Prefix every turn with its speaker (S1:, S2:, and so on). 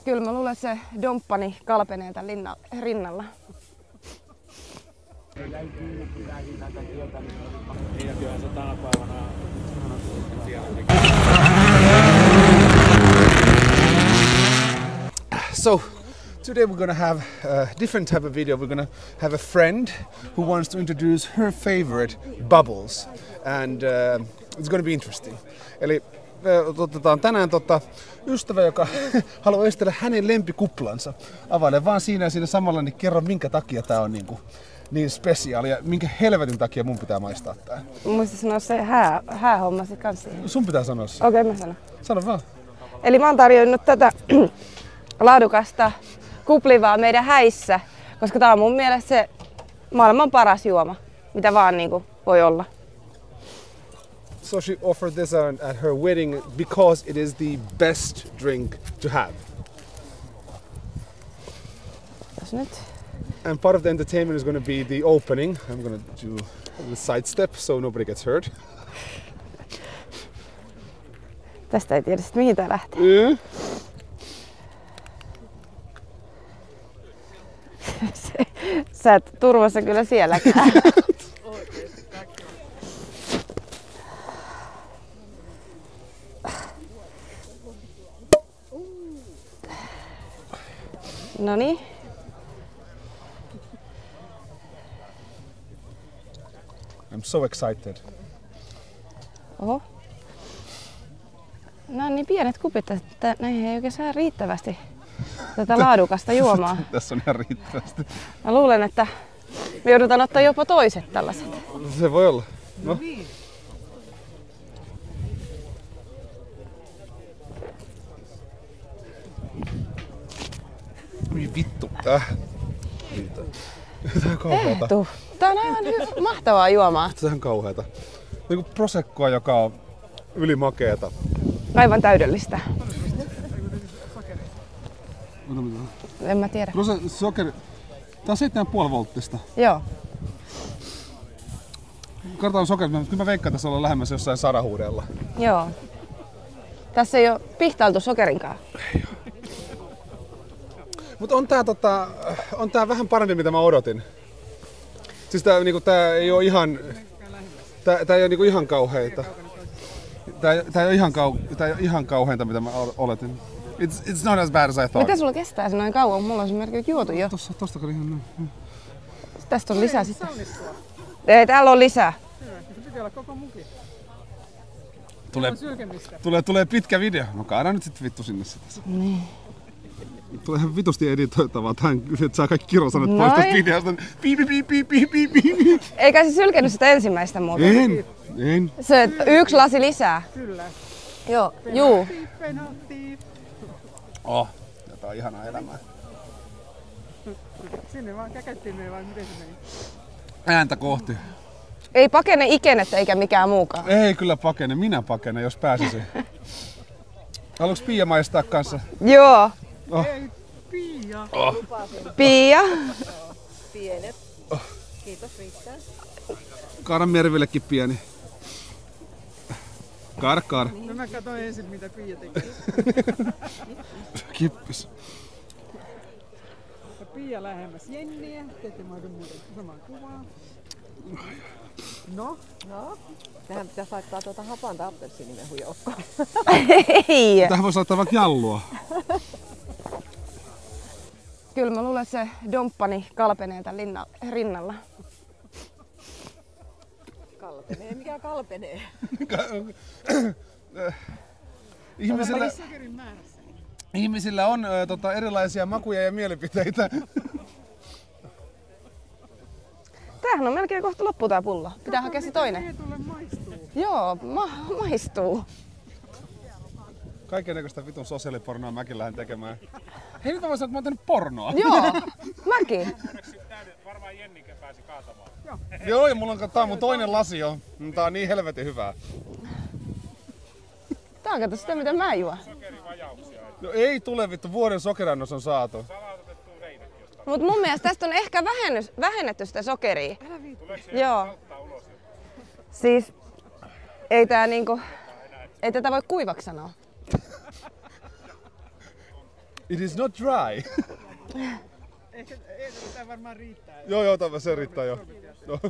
S1: Kyllä mä luulen, että se domppani kalpenee tän rinnalla.
S2: So today we're gonna have a different type of video. We're gonna have a friend who wants to introduce her favorite bubbles, and it's gonna be interesting. Eli otetaan tänään ystävä, joka haluaa esitellä hänen lempikuplansa. Availe vaan siinä ja siinä samalla, niin kerro minkä takia tää on niin spesiaali ja minkä helvetin takia mun pitää maistaa tää.
S1: Muista sanoa se häähomma sit kans siihen.
S2: Sun pitää sanoa se.
S1: Okei, mä sanon.
S2: Sano vaan.
S1: Eli mä oon tarjonnut tätä laadukasta kuplivaa meidän häissä, koska tää on mun mielestä se maailman paras juoma, mitä vaan niinku voi olla.
S2: So she offered this at her wedding because it is the best drink to have.
S1: Tässä nyt.
S2: And part of the entertainment is going to be the opening. I'm going to do the side step so nobody gets hurt.
S1: Tästä ei tiedä sit mihin tää lähtee. Sä et turvassa kyllä sielläkään. Noniin.
S2: I'm so excited.
S1: Oho. Nämä on niin pienet kupit, että näihin ei oikein saa riittävästi tätä laadukasta juomaa.
S2: Tässä on ihan riittävästi.
S1: Mä luulen, että me joudutaan ottaa jopa toiset tällaiset.
S2: Se voi olla. No. Oi vittu. Tää on kauheata.
S1: Tää on aivan mahtavaa juomaa.
S2: Tää on kauheata. Niinku proseccoa, joka on ylimakeeta.
S1: Aivan täydellistä. En mä tiedä.
S2: Sokeri. Tää on 7,5 volttista.
S1: Joo.
S2: Katsotaan sokerit. Kyllä mä veikkaan, tässä ollaan lähemmäs jossain 100 huudella.
S1: Joo. Tässä ei oo pihtailtu sokerinkaan.
S2: Mutta on tää vähän parempi mitä mä odotin. Siis tää ei oo ihan tää ei oo niinku ihan kauheita. Tää ei oo ihan kauheinta mitä mä oletin. It's not as bad as I thought.
S1: Miten sulla kestää se noin kauan? Mulla on se melkein juotu jo.
S2: Tosta kyllä ihan.
S1: Tästä on lisää sitten. Ei, täällä on lisää.
S3: Se piti olla koko muki.
S2: Tulee pitkä video. No kaada nyt sit vittu sinne sitä.
S1: Niin.
S2: Tulee ihan vitusti editoitavaa tähän, että saa kaikki kirosanat pois tästä videosta. Piip.
S1: Eikä se sylkenyt sitä ensimmäistä muuta.
S2: En.
S1: Se yksi lasi lisää.
S3: Kyllä.
S1: Joo, juu.
S2: Jotain ihanaa elämää.
S3: Sinne vaan käkättimeen vai miten se meni?
S2: Ääntä kohti.
S1: Ei pakene ikenettä eikä mikään muukaan.
S2: Ei kyllä pakene, minä pakenen, jos pääsisin. Haluatko Pia maistaa kanssa?
S1: Joo.
S3: Ei, Pia.
S1: Pia.
S4: Pienet. Kiitos, riittää.
S2: Kaada Mervillekin pieni. Kaada.
S3: No mä katsoin ensin mitä Pia tekee.
S2: Kippis.
S3: Ja Pia lähemmäs Jenniä. Teette muuten saman kuvaa. No?
S4: Tähän pitäisi laittaa hapanta appelsiinimehujoukkoa.
S1: Ei.
S2: Tähän voisi laittaa vaikka jallua.
S1: Kyllä mä luulen, että se domppani kalpenee tän rinnalla.
S4: Kalpenee? Mikä kalpenee?
S2: Ihmisillä on erilaisia makuja ja mielipiteitä.
S1: Tämähän on melkein kohta loppu tää pullo. Pitää hakea se toinen.
S3: Eetulle maistuu.
S1: Joo, maistuu.
S2: Kaikennäköistä vitun sosiaalipornoa mäkin lähden tekemään. Hei, nyt mä voin sanoa, että mä oon tehnyt pornoa.
S1: Joo, mäkin.
S5: Varmaan Jennikä pääsi kaatamaan.
S2: Joo, ja tää on mun toinen lasi jo. Tää on niin helvetin hyvää.
S1: Tää on kato sitä mitä mä juon.
S2: No ei tule vittu, vuoden sokeriannos on saatu.
S1: Mut mun mielestä tästä on ehkä vähennetty sitä sokeria. Joo. Siis ei tää ei tätä voi kuivaksi sanoa.
S2: It is not dry.
S3: Ehkä tämä varmaan riittää.
S2: Joo, se riittää jo. No.